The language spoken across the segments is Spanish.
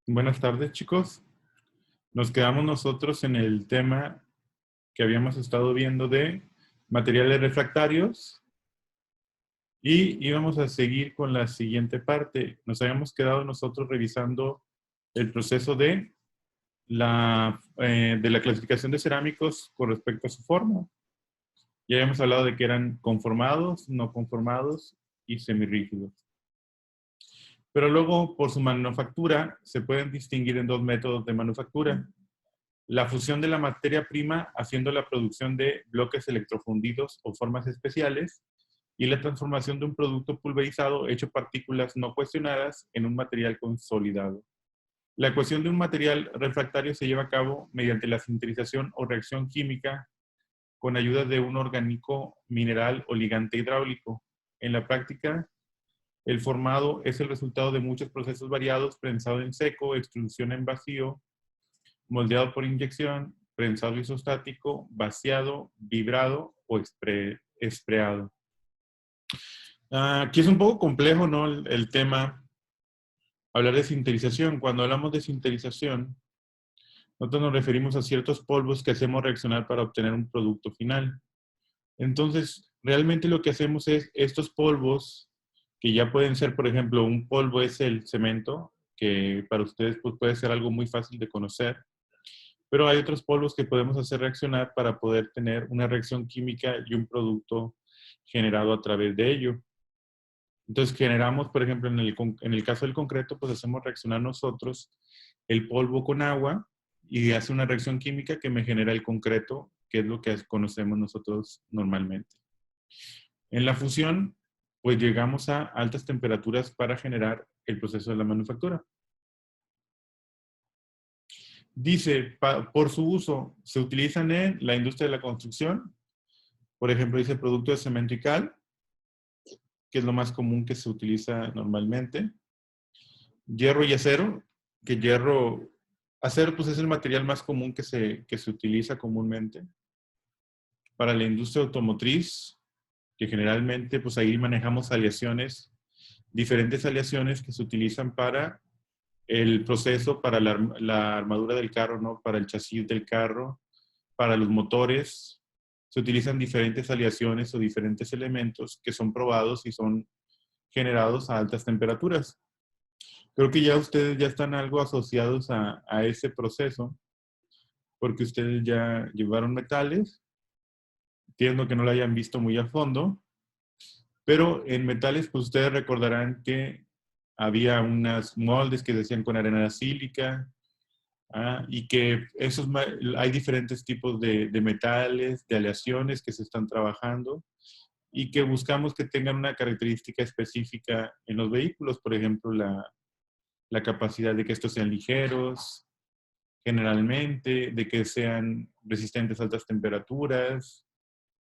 Buenas tardes, chicos. Nos quedamos nosotros en el tema que habíamos estado viendo de materiales refractarios y íbamos a seguir con la siguiente parte. Nos habíamos quedado nosotros revisando el proceso de la clasificación de cerámicos con respecto a su forma. Ya habíamos hablado de que eran conformados, no conformados y semirrígidos. Pero luego, por su manufactura, se pueden distinguir en dos métodos de manufactura. La fusión de la materia prima haciendo la producción de bloques electrofundidos o formas especiales y la transformación de un producto pulverizado hecho partículas no cuestionadas en un material consolidado. La cuestión de un material refractario se lleva a cabo mediante la sinterización o reacción química con ayuda de un orgánico mineral o ligante hidráulico. En la práctica, el formado es el resultado de muchos procesos variados: prensado en seco, extrusión en vacío, moldeado por inyección, prensado isostático, vaciado, vibrado o espreado. Aquí es un poco complejo, ¿no? El tema, hablar de sinterización. Cuando hablamos de sinterización, nosotros nos referimos a ciertos polvos que hacemos reaccionar para obtener un producto final. Entonces, realmente lo que hacemos es estos polvos, que ya pueden ser, por ejemplo, un polvo es el cemento, que para ustedes pues, puede ser algo muy fácil de conocer. Pero hay otros polvos que podemos hacer reaccionar para poder tener una reacción química y un producto generado a través de ello. Entonces generamos, por ejemplo, en el caso del concreto, pues hacemos reaccionar nosotros el polvo con agua y hace una reacción química que me genera el concreto, que es lo que conocemos nosotros normalmente. En la fusión, pues llegamos a altas temperaturas para generar el proceso de la manufactura. Dice, por su uso, se utilizan en la industria de la construcción. Por ejemplo, dice producto de cemento y cal, que es lo más común que se utiliza normalmente. Hierro y acero, que acero pues es el material más común que se utiliza comúnmente. Para la industria automotriz, que generalmente pues ahí manejamos aleaciones, diferentes aleaciones que se utilizan para el proceso, para la armadura del carro, ¿no? Para el chasis del carro, para los motores. Se utilizan diferentes aleaciones o diferentes elementos que son probados y son generados a altas temperaturas. Creo que ya ustedes ya están algo asociados a ese proceso, porque ustedes ya llevaron metales. Entiendo que no lo hayan visto muy a fondo, pero en metales, pues ustedes recordarán que había unas moldes que se hacían con arena sílica, y que hay diferentes tipos de metales, de aleaciones que se están trabajando y que buscamos que tengan una característica específica en los vehículos, por ejemplo, la capacidad de que estos sean ligeros, generalmente, de que sean resistentes a altas temperaturas,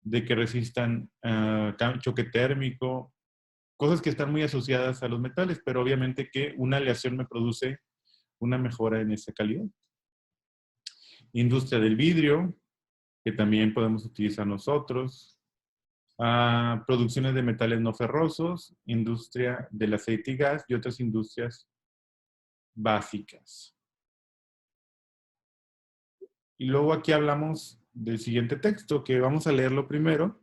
de que resistan choque térmico, cosas que están muy asociadas a los metales, pero obviamente que una aleación me produce una mejora en esa calidad. Industria del vidrio, que también podemos utilizar nosotros. Producciones de metales no ferrosos, industria del aceite y gas y otras industrias básicas. Y luego aquí hablamos del siguiente texto, que vamos a leerlo primero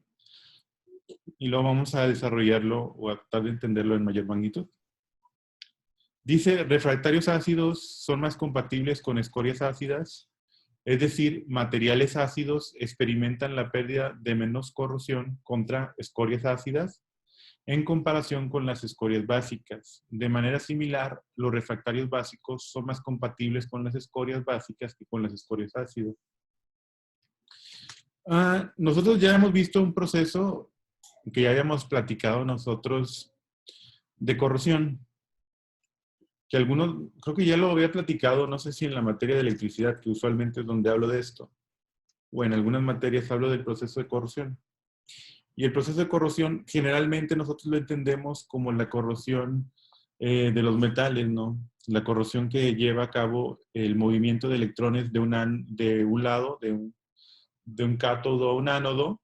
y luego vamos a desarrollarlo o a tratar de entenderlo en mayor magnitud. Dice, refractarios ácidos son más compatibles con escorias ácidas, es decir, materiales ácidos experimentan la pérdida de menos corrosión contra escorias ácidas en comparación con las escorias básicas. De manera similar, los refractarios básicos son más compatibles con las escorias básicas que con las escorias ácidas. Nosotros ya hemos visto un proceso que ya habíamos platicado nosotros de corrosión, que algunos, creo que ya lo había platicado, no sé si en la materia de electricidad, que usualmente es donde hablo de esto, o en algunas materias hablo del proceso de corrosión. Y el proceso de corrosión, generalmente nosotros lo entendemos como la corrosión de los metales, ¿no? La corrosión que lleva a cabo el movimiento de electrones de un lado, de un cátodo a un ánodo,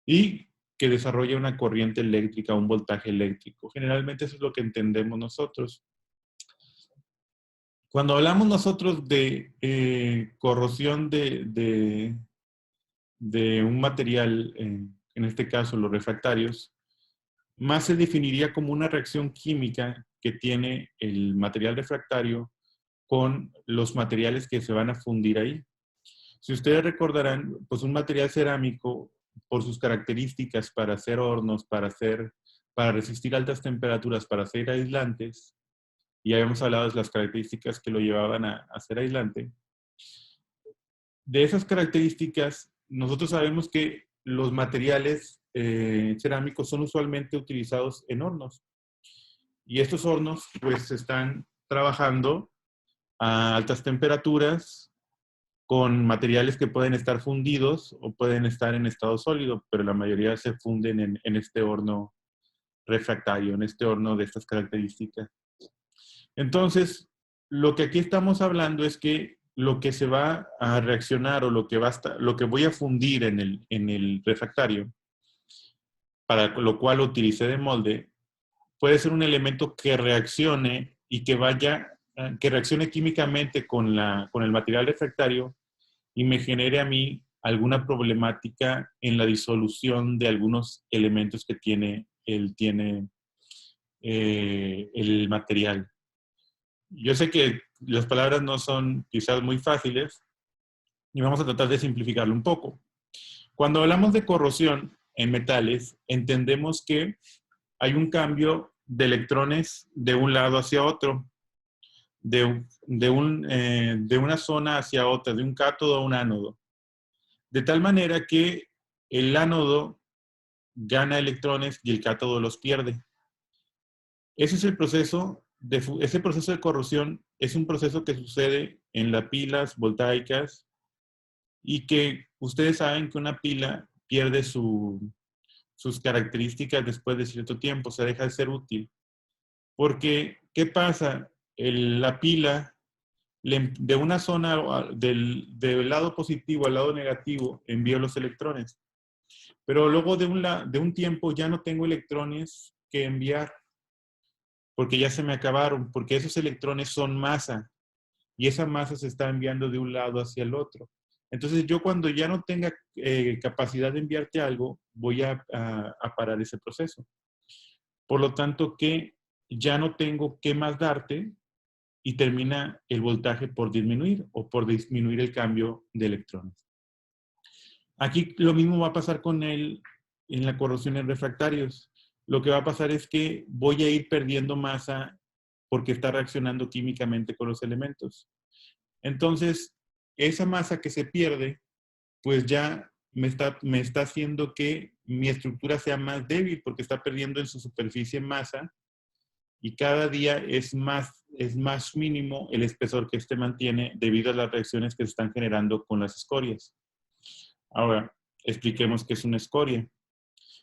y que desarrolla una corriente eléctrica, un voltaje eléctrico. Generalmente eso es lo que entendemos nosotros. Cuando hablamos nosotros de corrosión de un material, en este caso los refractarios, más se definiría como una reacción química que tiene el material refractario con los materiales que se van a fundir ahí. Si ustedes recordarán, pues un material cerámico, por sus características para hacer hornos, para resistir altas temperaturas, para ser aislantes, y ya habíamos hablado de las características que lo llevaban a ser aislante. De esas características, nosotros sabemos que los materiales cerámicos son usualmente utilizados en hornos. Y estos hornos, pues, están trabajando a altas temperaturas con materiales que pueden estar fundidos o pueden estar en estado sólido, pero la mayoría se funden en este horno refractario, en este horno de estas características. Entonces, lo que aquí estamos hablando es que lo que se va a reaccionar o lo que voy a fundir en el refractario, para lo cual lo utilicé de molde, puede ser un elemento que reaccione y que reaccione químicamente con el material refractario y me genere a mí alguna problemática en la disolución de algunos elementos que tiene el material. Yo sé que las palabras no son quizás muy fáciles y vamos a tratar de simplificarlo un poco. Cuando hablamos de corrosión en metales, entendemos que hay un cambio de electrones de un lado hacia otro, de una zona hacia otra, de un cátodo a un ánodo. De tal manera que el ánodo gana electrones y el cátodo los pierde. Ese es el proceso ese proceso de corrosión es un proceso que sucede en las pilas voltaicas y que ustedes saben que una pila pierde sus características después de cierto tiempo, se deja de ser útil. Porque, ¿qué pasa? La pila, de una zona del lado positivo al lado negativo, envía los electrones. Pero luego de un tiempo ya no tengo electrones que enviar, porque ya se me acabaron, porque esos electrones son masa, y esa masa se está enviando de un lado hacia el otro. Entonces yo cuando ya no tenga capacidad de enviarte algo, voy a parar ese proceso. Por lo tanto que ya no tengo qué más darte y termina el voltaje por disminuir o por disminuir el cambio de electrones. Aquí lo mismo va a pasar en la corrosión en refractarios. Lo que va a pasar es que voy a ir perdiendo masa porque está reaccionando químicamente con los elementos. Entonces, esa masa que se pierde, pues ya me está haciendo que mi estructura sea más débil porque está perdiendo en su superficie masa y cada día es más mínimo el espesor que este mantiene debido a las reacciones que se están generando con las escorias. Ahora, expliquemos qué es una escoria.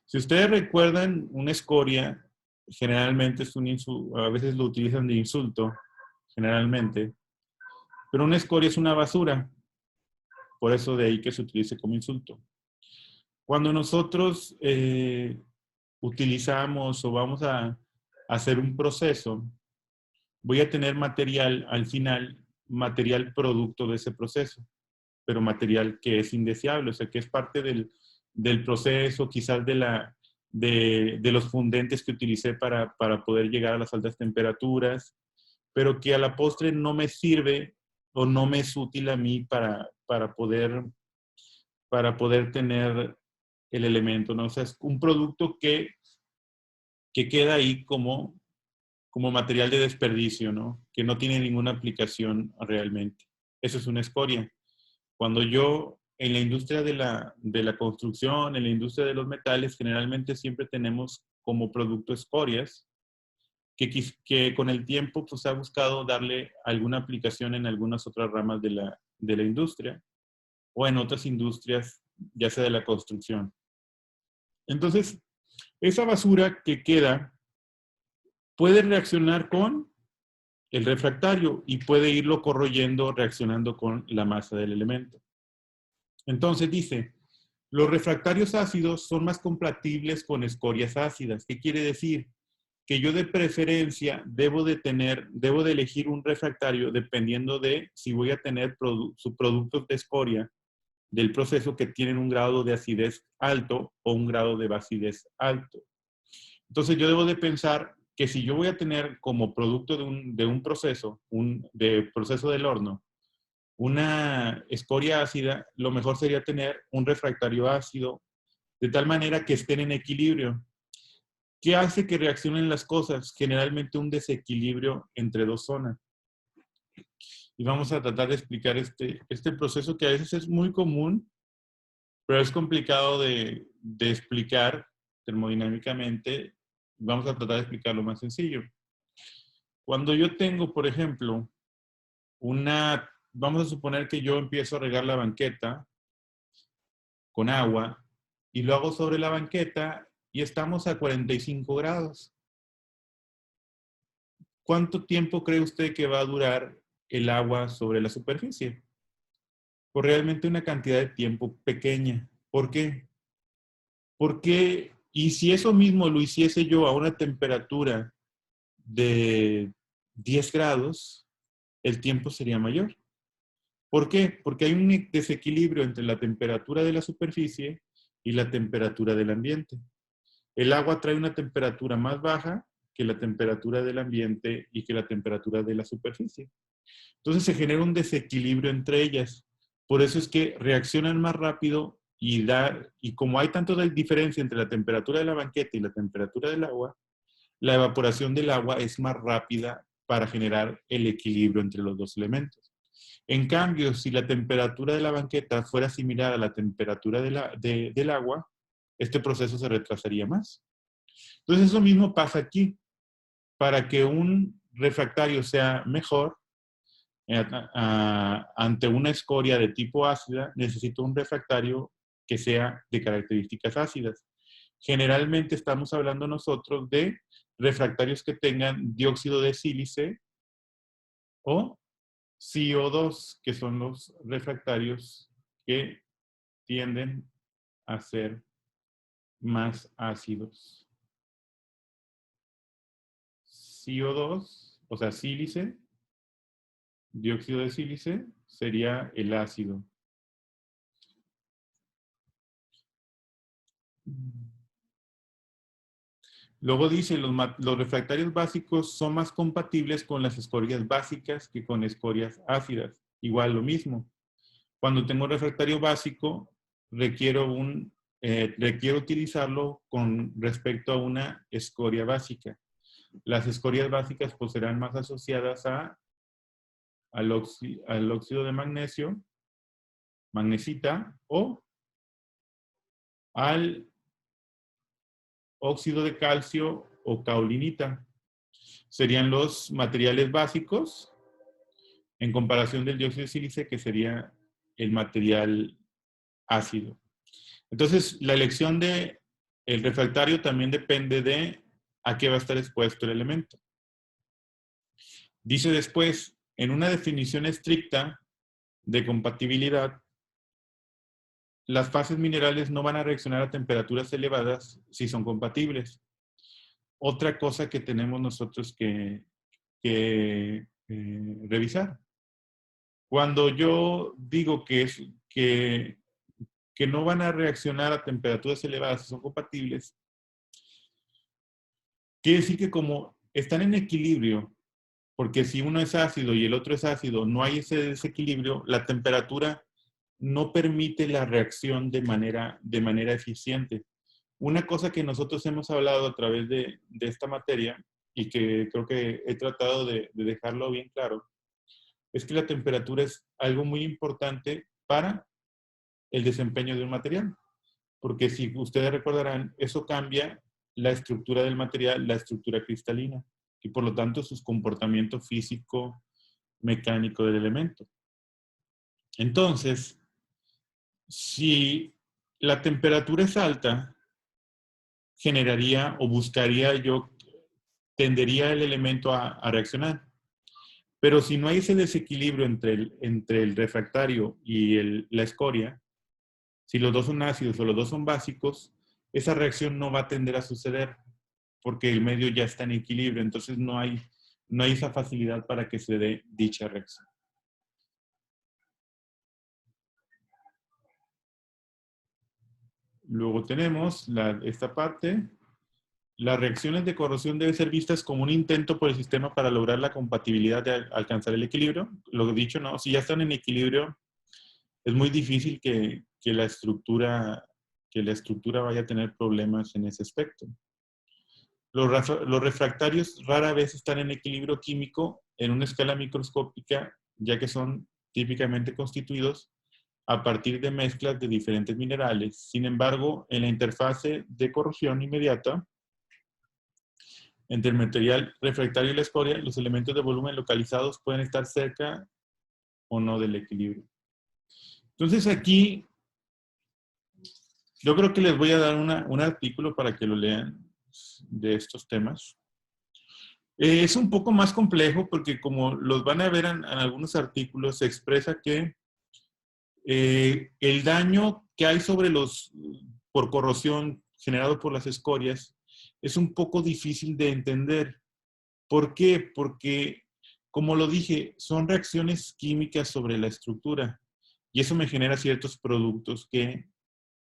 Si ustedes recuerdan, una escoria generalmente es un insulto, a veces lo utilizan de insulto, generalmente, pero una escoria es una basura, por eso de ahí que se utilice como insulto. Cuando nosotros utilizamos o vamos a hacer un proceso, voy a tener material al final, material producto de ese proceso, pero material que es indeseable, o sea, que es parte del proceso, quizás de los fundentes que utilicé para poder llegar a las altas temperaturas, pero que a la postre no me sirve o no me es útil a mí para poder tener el elemento, ¿no? O sea, es un producto que queda ahí como material de desperdicio, ¿no? Que no tiene ninguna aplicación realmente. Eso es una escoria. Cuando yo, en la industria de la construcción, en la industria de los metales, generalmente siempre tenemos como producto escorias, que con el tiempo pues, se ha buscado darle alguna aplicación en algunas otras ramas de la industria o en otras industrias, ya sea de la construcción. Entonces, esa basura que queda puede reaccionar con el refractario y puede irlo corroyendo reaccionando con la masa del elemento. Entonces dice, los refractarios ácidos son más compatibles con escorias ácidas. ¿Qué quiere decir? que yo de preferencia debo de elegir un refractario dependiendo de si voy a tener subproductos de escoria del proceso que tienen un grado de acidez alto o un grado de basidez alto. Entonces yo debo de pensar que si yo voy a tener como producto de un proceso, de proceso del horno, una escoria ácida, lo mejor sería tener un refractario ácido de tal manera que estén en equilibrio. ¿Qué hace que reaccionen las cosas? Generalmente un desequilibrio entre dos zonas. Y vamos a tratar de explicar este proceso que a veces es muy común, pero es complicado de explicar termodinámicamente. Vamos a tratar de explicarlo más sencillo. Cuando yo tengo, por ejemplo, vamos a suponer que yo empiezo a regar la banqueta con agua y lo hago sobre la banqueta y estamos a 45 grados. ¿Cuánto tiempo cree usted que va a durar el agua sobre la superficie? Pues realmente una cantidad de tiempo pequeña. ¿Por qué? Porque, y si eso mismo lo hiciese yo a una temperatura de 10 grados, el tiempo sería mayor. ¿Por qué? Porque hay un desequilibrio entre la temperatura de la superficie y la temperatura del ambiente. El agua trae una temperatura más baja que la temperatura del ambiente y que la temperatura de la superficie. Entonces se genera un desequilibrio entre ellas. Por eso es que reaccionan más rápido y como hay tanto de diferencia entre la temperatura de la banqueta y la temperatura del agua, la evaporación del agua es más rápida para generar el equilibrio entre los dos elementos. En cambio, si la temperatura de la banqueta fuera similar a la temperatura del agua, este proceso se retrasaría más. Entonces eso mismo pasa aquí. Para que un refractario sea mejor, ante una escoria de tipo ácida, necesito un refractario que sea de características ácidas. Generalmente estamos hablando nosotros de refractarios que tengan dióxido de sílice o CO2, que son los refractarios que tienden a ser más ácidos. CO2, o sea, sílice, dióxido de sílice, sería el ácido. Luego dice, los refractarios básicos son más compatibles con las escorias básicas que con escorias ácidas. Igual lo mismo. Cuando tengo un refractario básico, requiero utilizarlo con respecto a una escoria básica. Las escorias básicas pues serán más asociadas al óxido de magnesio, magnesita, o al óxido de calcio o kaolinita. Serían los materiales básicos en comparación del dióxido de sílice, que sería el material ácido. Entonces, la elección del refractario también depende de a qué va a estar expuesto el elemento. Dice después, en una definición estricta de compatibilidad, las fases minerales no van a reaccionar a temperaturas elevadas si son compatibles. Otra cosa que tenemos nosotros que revisar. Cuando yo digo que no van a reaccionar a temperaturas elevadas si son compatibles, quiere decir que como están en equilibrio, porque si uno es ácido y el otro es ácido, no hay ese desequilibrio, la temperatura no permite la reacción de manera eficiente. Una cosa que nosotros hemos hablado a través de esta materia y que creo que he tratado de dejarlo bien claro, es que la temperatura es algo muy importante para el desempeño de un material. Porque si ustedes recordarán, eso cambia la estructura del material, la estructura cristalina, y por lo tanto su comportamiento físico, mecánico del elemento. Entonces, si la temperatura es alta, generaría o buscaría yo, tendería el elemento a reaccionar. Pero si no hay ese desequilibrio entre el refractario y la escoria, si los dos son ácidos o los dos son básicos, esa reacción no va a tender a suceder. porque el medio ya está en equilibrio, entonces no hay esa facilidad para que se dé dicha reacción. Luego tenemos esta parte. Las reacciones de corrosión deben ser vistas como un intento por el sistema para lograr la compatibilidad de alcanzar el equilibrio. Lo dicho, ¿no? Si ya están en equilibrio, es muy difícil que la estructura vaya a tener problemas en ese aspecto. Los refractarios rara vez están en equilibrio químico en una escala microscópica, ya que son típicamente constituidos a partir de mezclas de diferentes minerales. Sin embargo, en la interfase de corrosión inmediata, entre el material refractario y la escoria, los elementos de volumen localizados pueden estar cerca o no del equilibrio. Entonces aquí, yo creo que les voy a dar un artículo para que lo lean de estos temas. Es un poco más complejo porque como los van a ver en algunos artículos, se expresa que el daño que hay por corrosión generado por las escorias es un poco difícil de entender. ¿Por qué? Porque, como lo dije, son reacciones químicas sobre la estructura y eso me genera ciertos productos que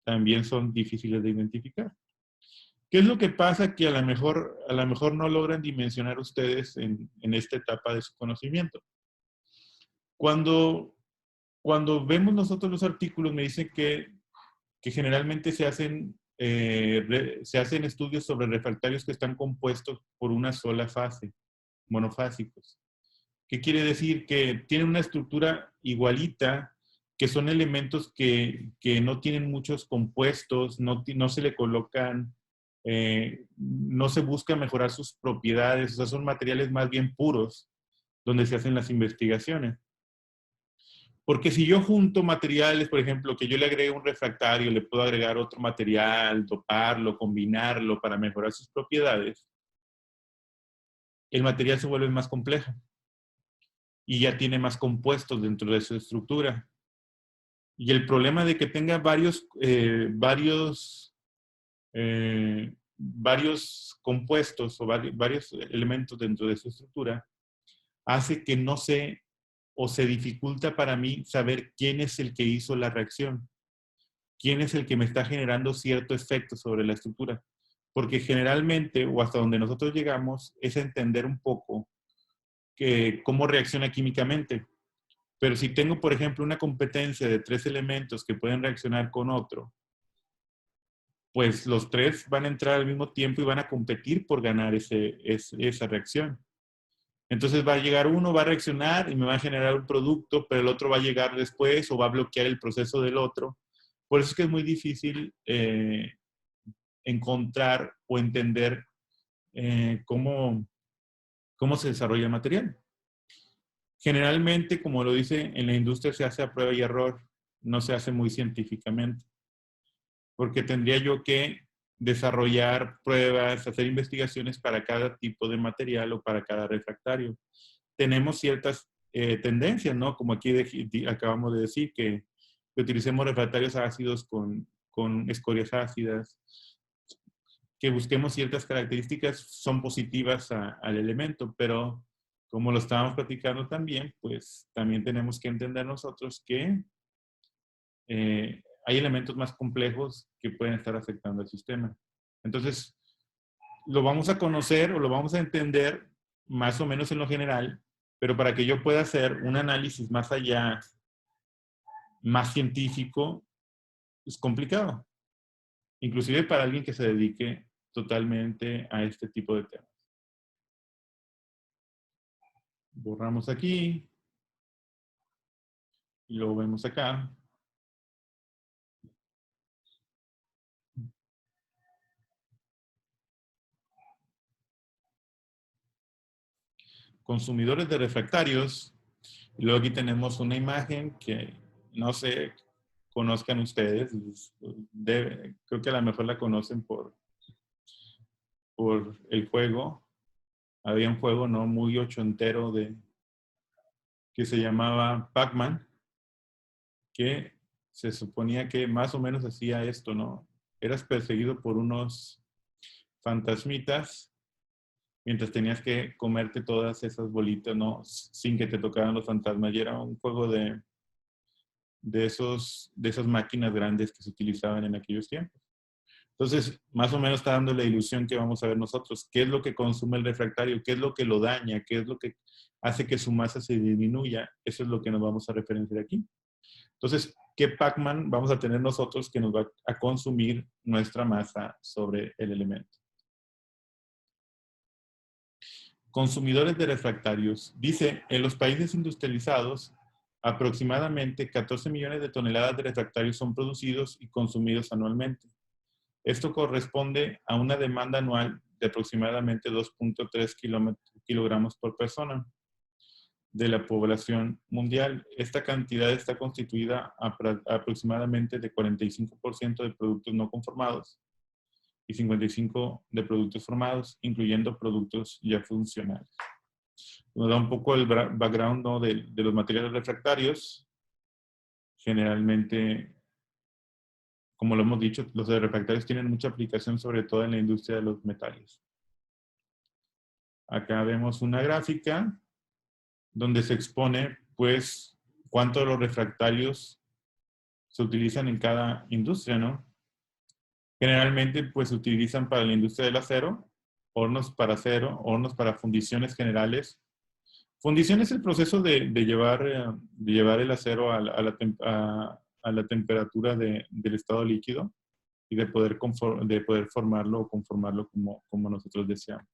también son difíciles de identificar. ¿Qué es lo que pasa? Que a lo mejor no logran dimensionar ustedes en esta etapa de su conocimiento. Cuando vemos nosotros los artículos, me dicen que generalmente se hacen estudios sobre refractarios que están compuestos por una sola fase, monofásicos. ¿Qué quiere decir? Que tienen una estructura igualita, que son elementos que no tienen muchos compuestos, no se le colocan, no se busca mejorar sus propiedades, o sea, son materiales más bien puros donde se hacen las investigaciones. Porque si yo junto materiales, por ejemplo, que yo le agregue un refractario, le puedo agregar otro material, doparlo, combinarlo para mejorar sus propiedades, el material se vuelve más complejo y ya tiene más compuestos dentro de su estructura. Y el problema de que tenga varios compuestos o varios elementos dentro de su estructura hace que no sé o se dificulta para mí saber quién es el que hizo la reacción, quién es el que me está generando cierto efecto sobre la estructura. Porque generalmente, o hasta donde nosotros llegamos, es entender un poco cómo reacciona químicamente. Pero si tengo, por ejemplo, una competencia de 3 elementos que pueden reaccionar con otro, pues los 3 van a entrar al mismo tiempo y van a competir por ganar esa reacción. Entonces va a llegar uno, va a reaccionar y me va a generar un producto, pero el otro va a llegar después o va a bloquear el proceso del otro. Por eso es que es muy difícil encontrar o entender cómo se desarrolla el material. Generalmente, como lo dice, en la industria se hace a prueba y error, no se hace muy científicamente. Porque tendría yo que desarrollar pruebas, hacer investigaciones para cada tipo de material o para cada refractario. Tenemos ciertas tendencias, ¿no? Como aquí acabamos de decir, que utilicemos refractarios ácidos con escorias ácidas, que busquemos ciertas características son positivas al elemento, pero como lo estábamos platicando también, pues también tenemos que entender nosotros que hay elementos más complejos que pueden estar afectando al sistema. Entonces, lo vamos a conocer o lo vamos a entender más o menos en lo general, pero para que yo pueda hacer un análisis más allá, más científico, es complicado. Inclusive para alguien que se dedique totalmente a este tipo de temas. Borramos aquí y lo vemos acá. Consumidores de refractarios. Y luego aquí tenemos una imagen que no sé, conozcan ustedes. Creo que a lo mejor la conocen por el juego. Había un juego no muy ochentero que se llamaba Pac-Man, que se suponía que más o menos hacía esto, ¿no? Eras perseguido por unos fantasmitas mientras tenías que comerte todas esas bolitas, ¿no? Sin que te tocaran los fantasmas. Y era un juego de esas máquinas grandes que se utilizaban en aquellos tiempos. Entonces, más o menos está dando la ilusión que vamos a ver nosotros. ¿Qué es lo que consume el refractario? ¿Qué es lo que lo daña? ¿Qué es lo que hace que su masa se disminuya? Eso es lo que nos vamos a referenciar aquí. Entonces, ¿qué Pac-Man vamos a tener nosotros que nos va a consumir nuestra masa sobre el elemento? Consumidores de refractarios. Dice, en los países industrializados, aproximadamente 14 millones de toneladas de refractarios son producidos y consumidos anualmente. Esto corresponde a una demanda anual de aproximadamente 2.3 kilogramos por persona de la población mundial. Esta cantidad está constituida aproximadamente de 45% de productos no conformados y 55% de productos formados, incluyendo productos ya funcionales. Nos da un poco el background, ¿no?, de los materiales refractarios. Generalmente, como lo hemos dicho, los refractarios tienen mucha aplicación, sobre todo en la industria de los metales. Acá vemos una gráfica donde se expone, pues, cuánto de los refractarios se utilizan en cada industria, ¿no? Generalmente, pues, se utilizan para la industria del acero, hornos para acero, hornos para fundiciones generales. Fundición es el proceso de llevar el acero a la temperatura del estado líquido y de poder formarlo o conformarlo como nosotros deseamos.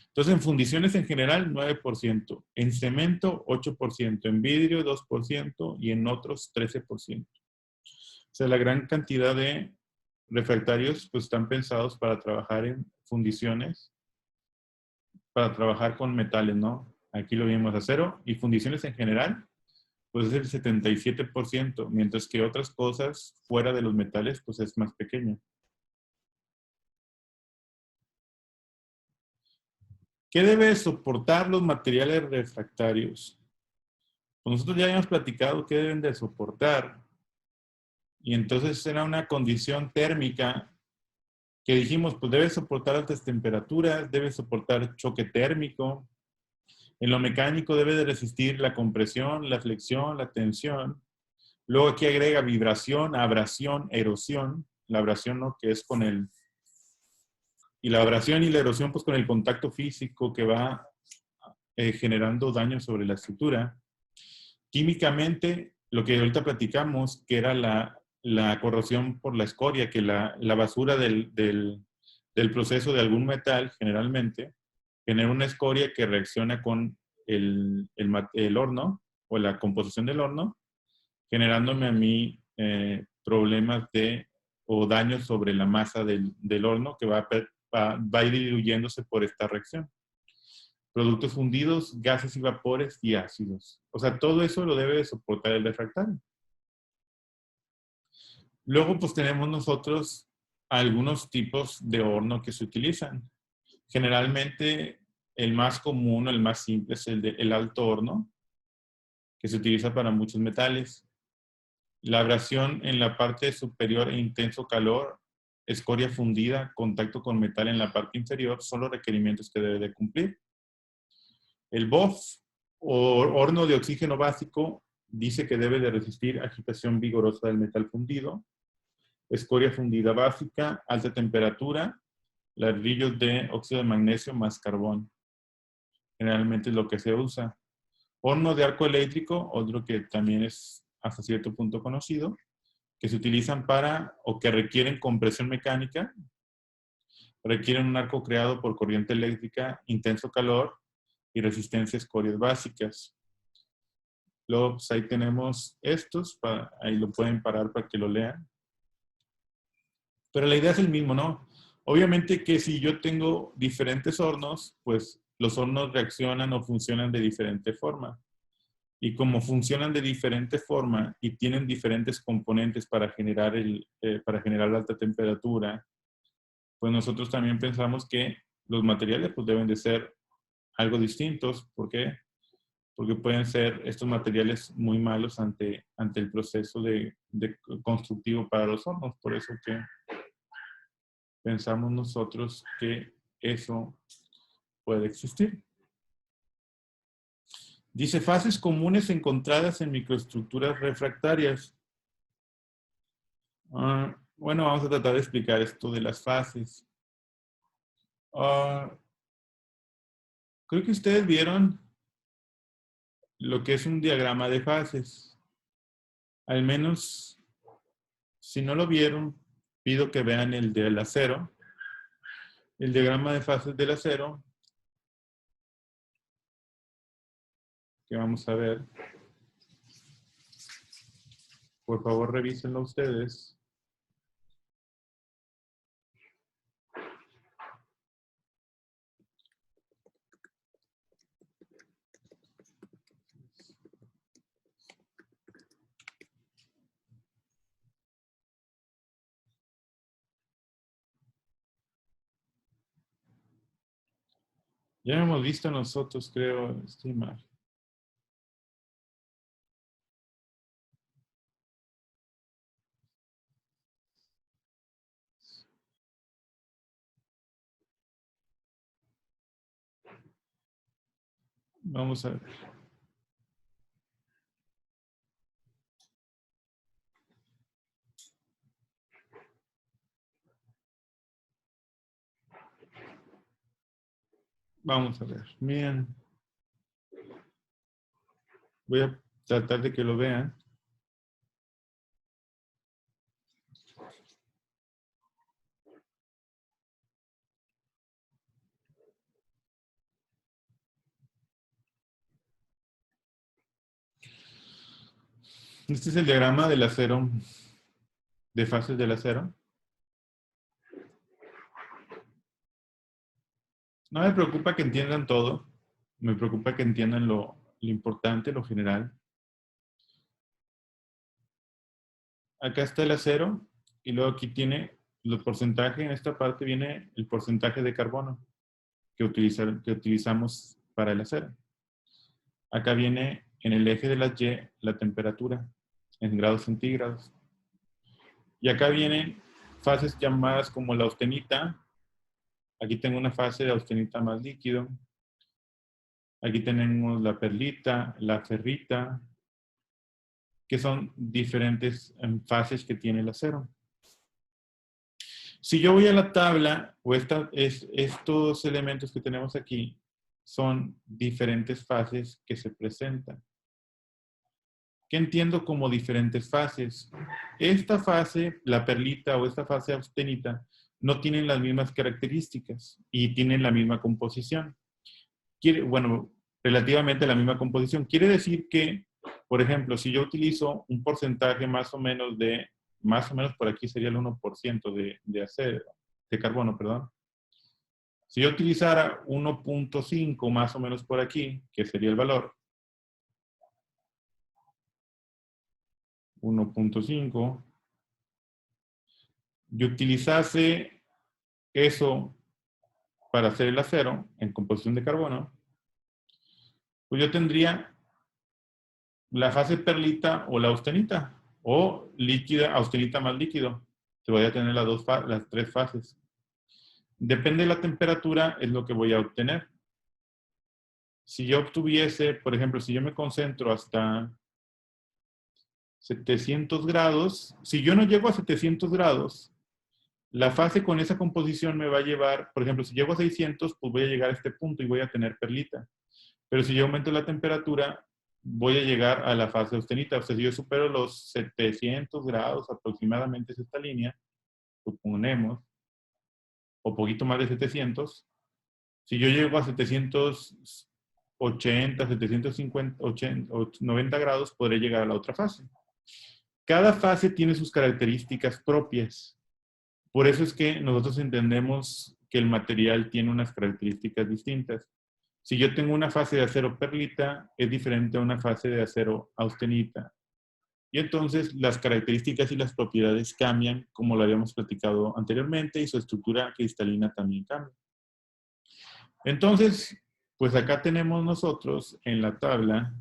Entonces, en fundiciones en general, 9%. En cemento, 8%. En vidrio, 2%. Y en otros, 13%. O sea, la gran cantidad de refractarios pues, están pensados para trabajar en fundiciones, para trabajar con metales, ¿no? Aquí lo vimos, acero. Y fundiciones en general, pues es el 77%. Mientras que otras cosas fuera de los metales, pues es más pequeño. ¿Qué debe soportar los materiales refractarios? Pues nosotros ya habíamos platicado qué deben de soportar. Y entonces era una condición térmica que dijimos, pues debe soportar altas temperaturas, debe soportar choque térmico. En lo mecánico debe de resistir la compresión, la flexión, la tensión. Luego aquí agrega vibración, abrasión, erosión. La abrasión, ¿no?, que es con el... Y la abrasión y la erosión, pues con el contacto físico que va generando daño sobre la estructura. Químicamente, lo que ahorita platicamos, que era la corrosión por la escoria, que la basura del proceso de algún metal, generalmente, genera una escoria que reacciona con el horno o la composición del horno, generándome a mí problemas o daños sobre la masa del horno que va a ir diluyéndose por esta reacción. Productos fundidos, gases y vapores y ácidos. O sea, todo eso lo debe de soportar el refractario. Luego, pues tenemos nosotros algunos tipos de horno que se utilizan. Generalmente, el más común, el más simple es el alto horno, que se utiliza para muchos metales. La abrasión en la parte superior e intenso calor, escoria fundida, contacto con metal en la parte inferior, son los requerimientos que debe de cumplir. El BOF, o horno de oxígeno básico, dice que debe de resistir agitación vigorosa del metal fundido, escoria fundida básica, alta temperatura, ladrillos de óxido de magnesio más carbón. Generalmente es lo que se usa. Horno de arco eléctrico, otro que también es hasta cierto punto conocido, que se utilizan para o que requieren compresión mecánica, requieren un arco creado por corriente eléctrica, intenso calor y resistencia a escorias básicas. Luego, pues ahí tenemos estos, ahí lo pueden parar para que lo lean. Pero la idea es el mismo, ¿no? Obviamente que si yo tengo diferentes hornos, pues los hornos reaccionan o funcionan de diferente forma. Y como funcionan de diferente forma y tienen diferentes componentes para generar la alta temperatura, pues nosotros también pensamos que los materiales pues deben de ser algo distintos. ¿Por qué? Porque pueden ser estos materiales muy malos ante el proceso de constructivo para los hornos. Por eso que pensamos nosotros que eso puede existir. Dice, fases comunes encontradas en microestructuras refractarias. Bueno, vamos a tratar de explicar esto de las fases. Creo que ustedes vieron lo que es un diagrama de fases. Al menos, si no lo vieron, pido que vean el del acero. El diagrama de fases del acero. Que vamos a ver. Por favor, revísenlo ustedes. Ya hemos visto nosotros, creo, esta imagen. Vamos a ver. Vamos a ver. Miren. Voy a tratar de que lo vean. Este es el diagrama del acero, de fases del acero. No me preocupa que entiendan todo. Me preocupa que entiendan lo importante, lo general. Acá está el acero y luego aquí tiene el porcentaje. En esta parte viene el porcentaje de carbono que utilizamos para el acero. Acá viene en el eje de la Y la temperatura en grados centígrados. Y acá vienen fases llamadas como la austenita. Aquí tengo una fase de austenita más líquido. Aquí tenemos la perlita, la ferrita, que son diferentes fases que tiene el acero. Si yo voy a la tabla, o estos elementos que tenemos aquí, son diferentes fases que se presentan. ¿Qué entiendo como diferentes fases? Esta fase, la perlita o esta fase austenita, no tienen las mismas características y tienen la misma composición. Bueno, relativamente la misma composición. Quiere decir que, por ejemplo, si yo utilizo un porcentaje más o menos por aquí sería el 1% de acero, de carbono, perdón. Si yo utilizara 1.5 más o menos por aquí, que sería el valor, 1.5, yo utilizase eso para hacer el acero en composición de carbono, pues yo tendría la fase perlita o la austenita, o líquida, austenita más líquido. Te voy a tener las tres fases. Depende de la temperatura, es lo que voy a obtener. Si yo obtuviese, por ejemplo, si yo me concentro hasta 700 grados, si yo no llego a 700 grados, la fase con esa composición me va a llevar, por ejemplo, si llego a 600, pues voy a llegar a este punto y voy a tener perlita. Pero si yo aumento la temperatura, voy a llegar a la fase austenita. O sea, si yo supero los 700 grados, aproximadamente es esta línea, suponemos, o poquito más de 700. Si yo llego a 780, 750, 80, 90 grados, podré llegar a la otra fase. Cada fase tiene sus características propias. Por eso es que nosotros entendemos que el material tiene unas características distintas. Si yo tengo una fase de acero perlita, es diferente a una fase de acero austenita. Y entonces las características y las propiedades cambian, como lo habíamos platicado anteriormente, y su estructura cristalina también cambia. Entonces, pues acá tenemos nosotros en la tabla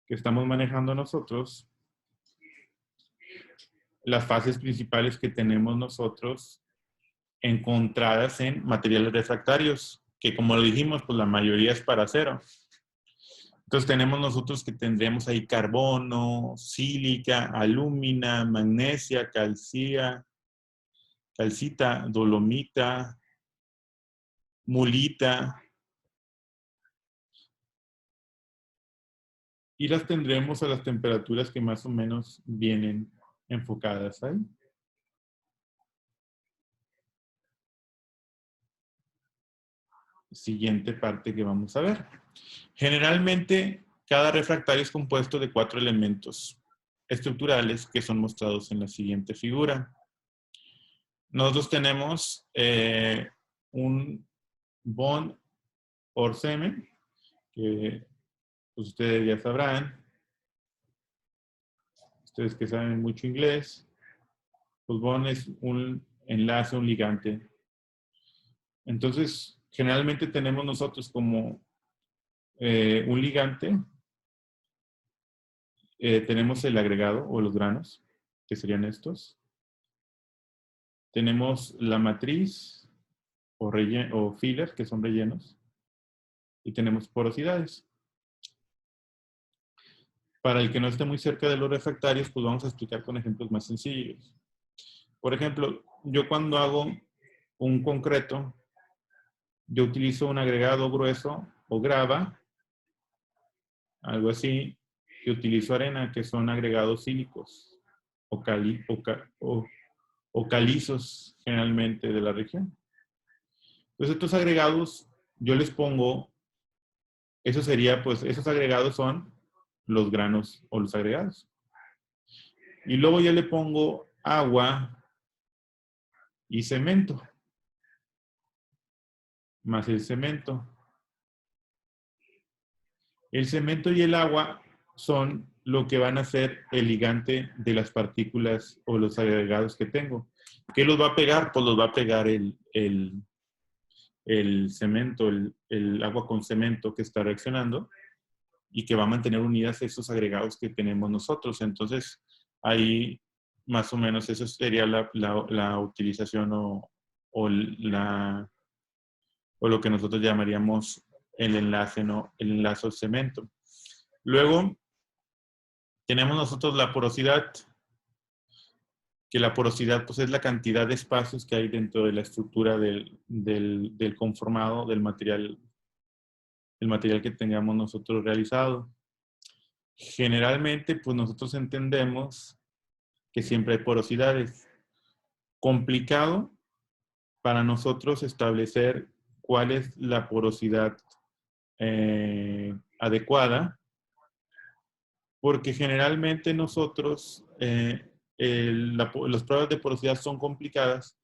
que estamos manejando nosotros, las fases principales que tenemos nosotros encontradas en materiales refractarios, que como lo dijimos, pues la mayoría es para acero. Entonces tenemos nosotros que tendremos ahí carbono, sílica, alúmina, magnesia, calcita, dolomita, mulita, y las tendremos a las temperaturas que más o menos vienen enfocadas ahí. Siguiente parte que vamos a ver. Generalmente, cada refractario es compuesto de 4 elementos estructurales que son mostrados en la siguiente figura. Nosotros tenemos un bond or semen, que pues, ustedes ya sabrán, ustedes que saben mucho inglés, pues bond es un enlace, un ligante. Entonces, generalmente tenemos nosotros como un ligante, tenemos el agregado o los granos, que serían estos. Tenemos la matriz o filler, que son rellenos. Y tenemos porosidades. Para el que no esté muy cerca de los refractarios, pues vamos a explicar con ejemplos más sencillos. Por ejemplo, yo cuando hago un concreto, yo utilizo un agregado grueso o grava, algo así, y utilizo arena, que son agregados sílicos o calizos generalmente de la región. Entonces estos agregados, yo les pongo, eso sería, pues esos agregados son los granos o los agregados. Y luego ya le pongo agua y cemento, más el cemento. El cemento y el agua son lo que van a ser el ligante de las partículas o los agregados que tengo. ¿Qué los va a pegar? Pues los va a pegar el cemento, el agua con cemento que está reaccionando y que va a mantener unidas esos agregados que tenemos nosotros. Entonces, ahí más o menos eso sería la utilización o lo que nosotros llamaríamos el enlace, ¿no? El enlace al cemento. Luego, tenemos nosotros la porosidad, que la porosidad pues, es la cantidad de espacios que hay dentro de la estructura del conformado, del material, el material que tengamos nosotros realizado. Generalmente, pues nosotros entendemos que siempre hay porosidades. Complicado para nosotros establecer cuál es la porosidad adecuada, porque generalmente nosotros, las pruebas de porosidad son complicadas,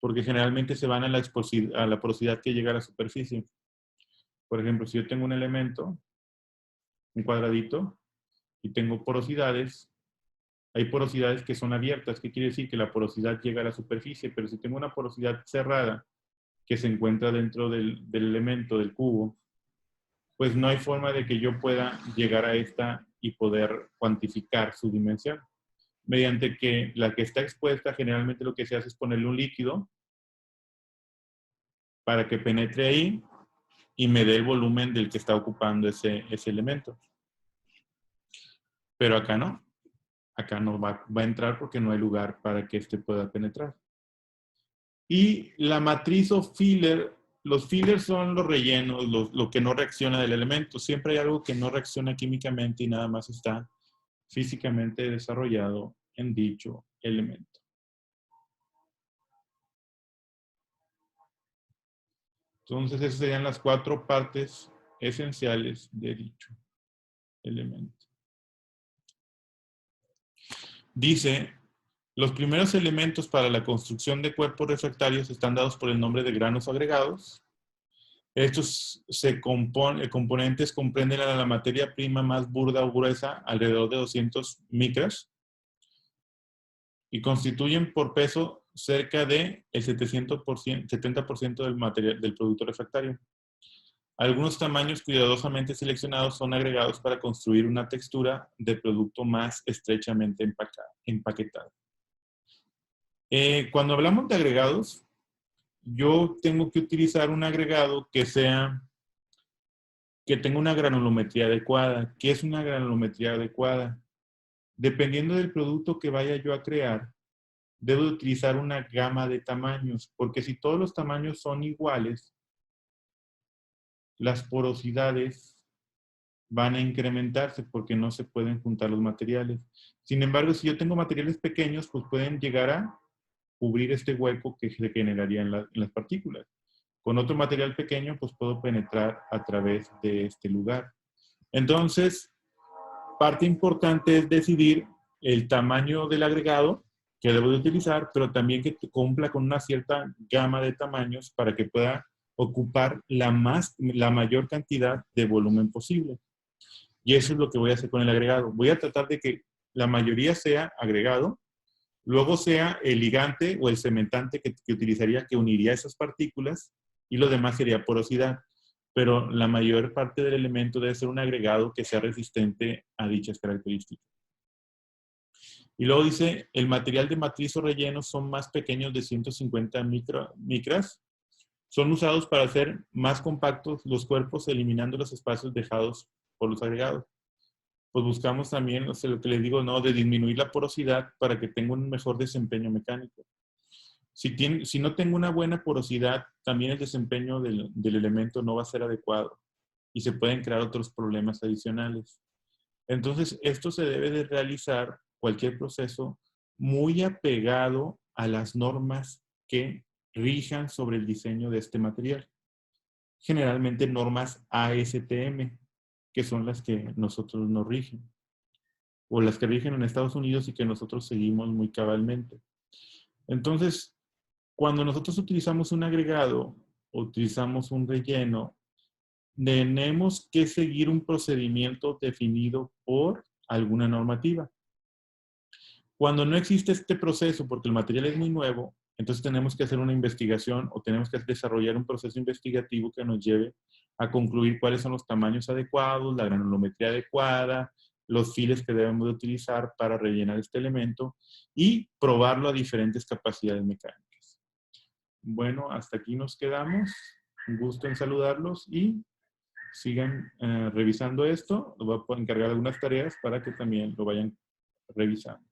porque generalmente se van a la porosidad que llega a la superficie. Por ejemplo, si yo tengo un elemento, un cuadradito, y tengo porosidades, hay porosidades que son abiertas. ¿Qué quiere decir? Que la porosidad llega a la superficie, pero si tengo una porosidad cerrada que se encuentra dentro del elemento, del cubo, pues no hay forma de que yo pueda llegar a esta y poder cuantificar su dimensión. Mediante que la que está expuesta, generalmente lo que se hace es ponerle un líquido para que penetre ahí y me dé el volumen del que está ocupando ese elemento. Pero acá no. Acá no va a entrar porque no hay lugar para que éste pueda penetrar. Y la matriz o filler, los fillers son los rellenos, lo que no reacciona del elemento. Siempre hay algo que no reacciona químicamente y nada más está físicamente desarrollado en dicho elemento. Entonces, esas serían las 4 partes esenciales de dicho elemento. Dice, los primeros elementos para la construcción de cuerpos refractarios están dados por el nombre de granos agregados. Estos componentes comprenden a la materia prima más burda o gruesa, alrededor de 200 micras, y constituyen por peso cerca del 70% del material del producto refractario. Algunos tamaños cuidadosamente seleccionados son agregados para construir una textura de producto más estrechamente empaquetada. Cuando hablamos de agregados, yo tengo que utilizar un agregado que tenga una granulometría adecuada. ¿Qué es una granulometría adecuada? Dependiendo del producto que vaya yo a crear, debo de utilizar una gama de tamaños, porque si todos los tamaños son iguales, las porosidades van a incrementarse porque no se pueden juntar los materiales. Sin embargo, si yo tengo materiales pequeños, pues pueden llegar a cubrir este hueco que se generaría en las partículas. Con otro material pequeño, pues puedo penetrar a través de este lugar. Entonces, parte importante es decidir el tamaño del agregado que debo de utilizar, pero también que cumpla con una cierta gama de tamaños para que pueda ocupar la mayor cantidad de volumen posible. Y eso es lo que voy a hacer con el agregado. Voy a tratar de que la mayoría sea agregado, luego sea el ligante o el cementante que utilizaría, que uniría esas partículas, y lo demás sería porosidad. Pero la mayor parte del elemento debe ser un agregado que sea resistente a dichas características. Y luego dice, el material de matriz o relleno son más pequeños de 150 micras. Son usados para hacer más compactos los cuerpos, eliminando los espacios dejados por los agregados. Pues buscamos también, o sea, lo que les digo, ¿no? De disminuir la porosidad para que tenga un mejor desempeño mecánico. Si no tengo una buena porosidad, también el desempeño del elemento no va a ser adecuado y se pueden crear otros problemas adicionales. Entonces, esto se debe de realizar, cualquier proceso, muy apegado a las normas que rijan sobre el diseño de este material. Generalmente normas ASTM, que son las que nosotros nos rigen, o las que rigen en Estados Unidos y que nosotros seguimos muy cabalmente. Entonces, cuando nosotros utilizamos un agregado, utilizamos un relleno, tenemos que seguir un procedimiento definido por alguna normativa. Cuando no existe este proceso, porque el material es muy nuevo, entonces tenemos que hacer una investigación o tenemos que desarrollar un proceso investigativo que nos lleve a concluir cuáles son los tamaños adecuados, la granulometría adecuada, los files que debemos de utilizar para rellenar este elemento y probarlo a diferentes capacidades mecánicas. Bueno, hasta aquí nos quedamos. Un gusto en saludarlos y sigan revisando esto. Les voy a encargar algunas tareas para que también lo vayan revisando.